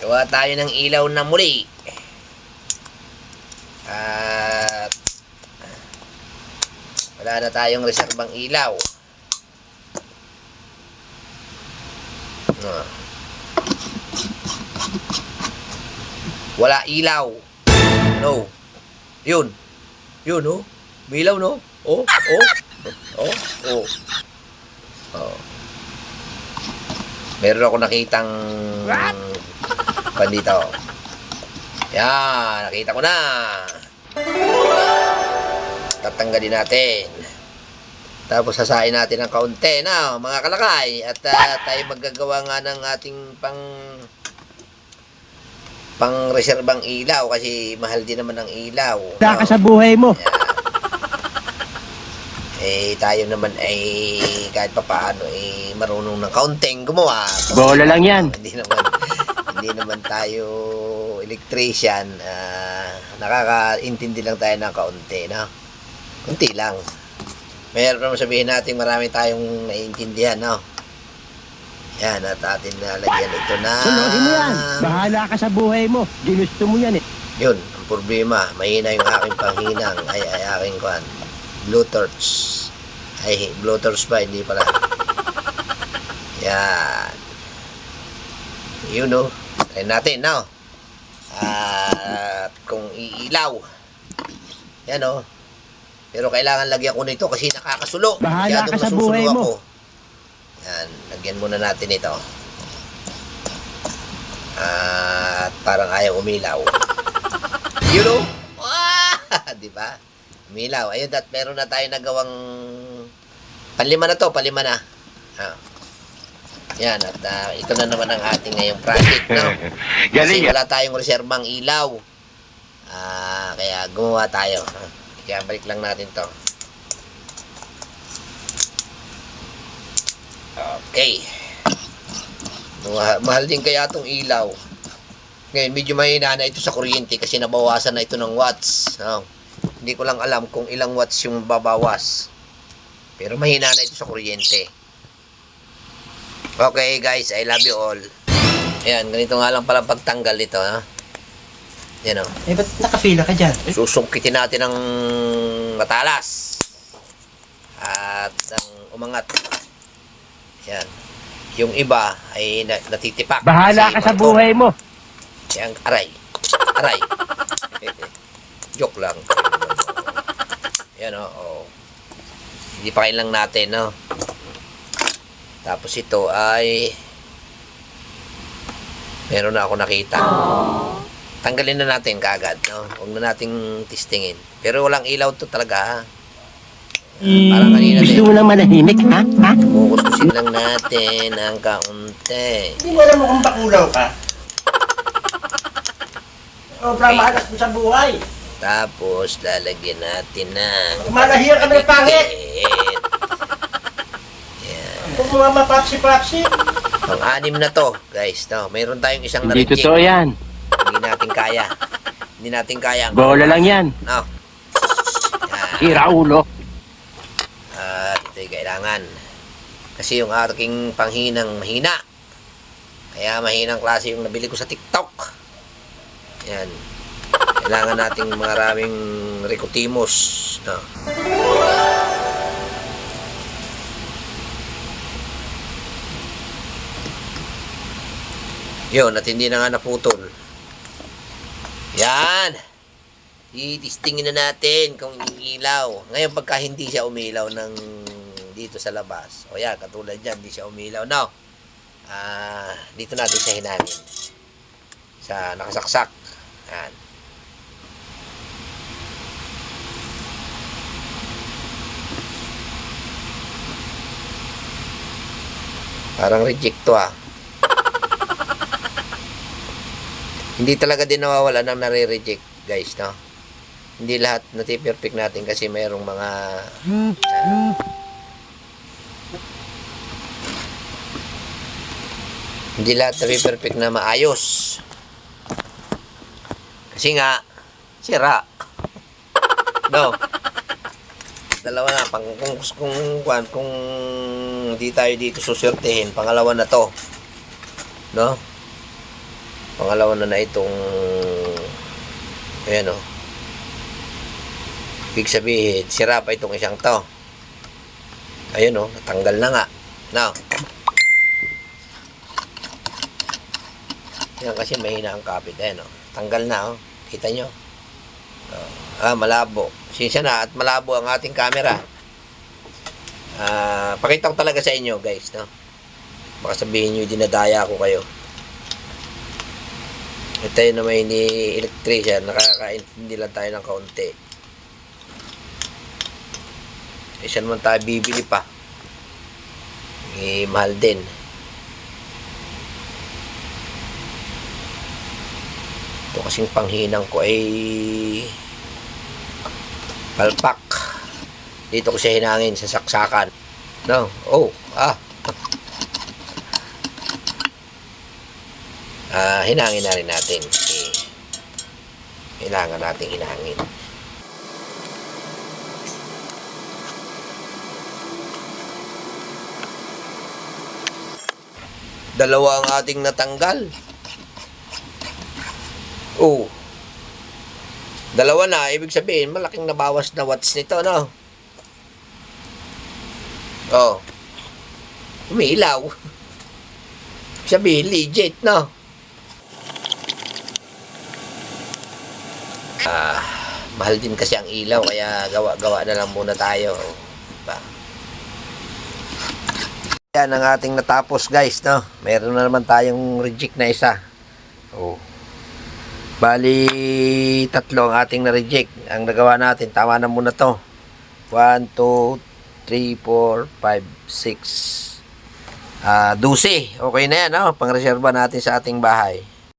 Gawa tayo ng ilaw na muli. At wala na tayong reserbang ilaw. Wala ilaw. No. Yun. Yun, oh. May ilaw, no? Oh, oh. Oh, oh. Oh. Meron ako nakitang pandito. Yan, nakita ko na. Tatanggalin natin. Tapos sasain natin ng kaunti na, mga kalakay. At tayo maggagawa nga ng ating pang reserbang ilaw kasi mahal din naman ang ilaw. Daka sa buhay mo. Yan. Eh, tayo naman ay kahit pa paano marunong ng kaunting gumawa. Bola lang yan. Hindi naman tayo electrician. Nakakaintindi lang tayo ng kaunti, no? Kunti lang. Mayroon naman sabihin natin marami tayong naiintindihan, no? Yan, at atin nalagyan ito na... Sunodin mo yan. Bahala ka sa buhay mo. Ginusto mo yan eh. Yun, ang problema. Mahina yung aking panghinang. Ay aking kuhan. Blowtorch. Ay, blowtorch ba? Hindi pala. Yan. Yun, no? Try natin, no? At kung iilaw. Yan, no? Pero kailangan lagyan ko nito kasi nakakasulo. Bahala ka sa buhay mo. Yan, lagyan muna natin ito. At parang ayaw umilaw. You know? Di ba? Umilaw. Ayun, at meron na tayo nagawang panlima na to, panlima na. Yan, at ito na naman ang ating ngayong project, no? Kasi wala tayong reserbang ilaw. Kaya gumawa tayo. Kaya balik lang natin to. Okay. Mahal din kaya itong ilaw. Ngayon, medyo mahina na ito sa kuryente kasi nabawasan na ito ng watts. Hindi ko lang alam kung ilang watts yung babawas. Pero mahina na ito sa kuryente. Okay guys, I love you all. Ayan, ganito nga lang pala pagtanggal nito. Yan o. Eh, ba't nakapila ka dyan? Susungkitin natin ng matalas. At ang umangat. Yan. Yung iba ay natitipak. Bahala ka sa buhay mo. Yan, aray. Aray. Joke lang. Yan o. Oh. Hindi pa kailang natin, no? Tapos ito ay meron na ako nakita. Tanggalin na natin kaagad, no? Huwag na nating testingin. Pero walang ilaw to talaga, ha? Parang kanina din. Gusto mo lang manahimik, ha? Kukuskusin lang natin ang kaunti. Hindi mo alam mo kung bakulaw ka. O, pamahalas mo sa buhay. Tapos, lalagyan natin ng Malahiya ka ng pangit. Yan. Kung mga mapapsi-papsi. Pang-anim na to, guys. No? Mayroon tayong isang Hindi na-reject. totoo yan. Hindi natin kaya. Hindi natin kaya. Bola lang yan. No? Yan. Ira ulo. At ito'y kailangan. Kasi yung aking panghinang mahina. Kaya mahinang klase yung nabili ko sa TikTok. Yan. Kailangan nating maraming Ricotimos. No? Yun, at hindi na nga naputol. Yan. I-testingin na natin kung ilaw. Ngayon, pagka hindi siya umilaw ng dito sa labas. O yan, katulad dyan, hindi siya umilaw. No. Dito natin siya hinangin. Sa nakasaksak. Yan. Parang reject to, Hindi talaga din nawawala ng nare-reject, guys, no? Hindi lahat nati-perfect natin kasi mayroong mga hindi lahat nati-perfect na maayos. Kasi nga sira. No. Dalawa na kung hindi tayo dito susertehin, pangalawa na to. No? Pangalawa na itong ayan o. Ibig sabihin, sira pa itong isang to. Ayun o, natanggal na nga. Now, yan kasi mahina ang kapit. Ayan o, tanggal na o. Kita nyo? Malabo. Sinsya na at malabo ang ating camera. Pakita ko talaga sa inyo guys, no? Baka sabihin nyo, dinadaya ko kayo. Ito yun na may ni-electrician, nakakaintindi lang tayo ng kaunti. Isa naman tayo bibili pa. Mahal din. Ito kasing panghinang ko ay palpak. Dito ko siya hinangin sa saksakan. No? Hinangin na rin natin. Kailangan natin hinangin. Dalawa ang ating natanggal. Dalawa na, ibig sabihin, malaking nabawas na watts nito, no? Umilaw. Sabihin, legit, no? Mahal din kasi ang ilaw, kaya gawa na lang muna tayo. Diba? Yan ang ating natapos, guys, no? Meron na naman tayong reject na isa. Bali, 3 ang ating na-reject. Ang nagawa natin, tama na muna to. 1, 2, 3, 4, 5, 6. 12. Okay na yan, no? Pang-reserva natin sa ating bahay.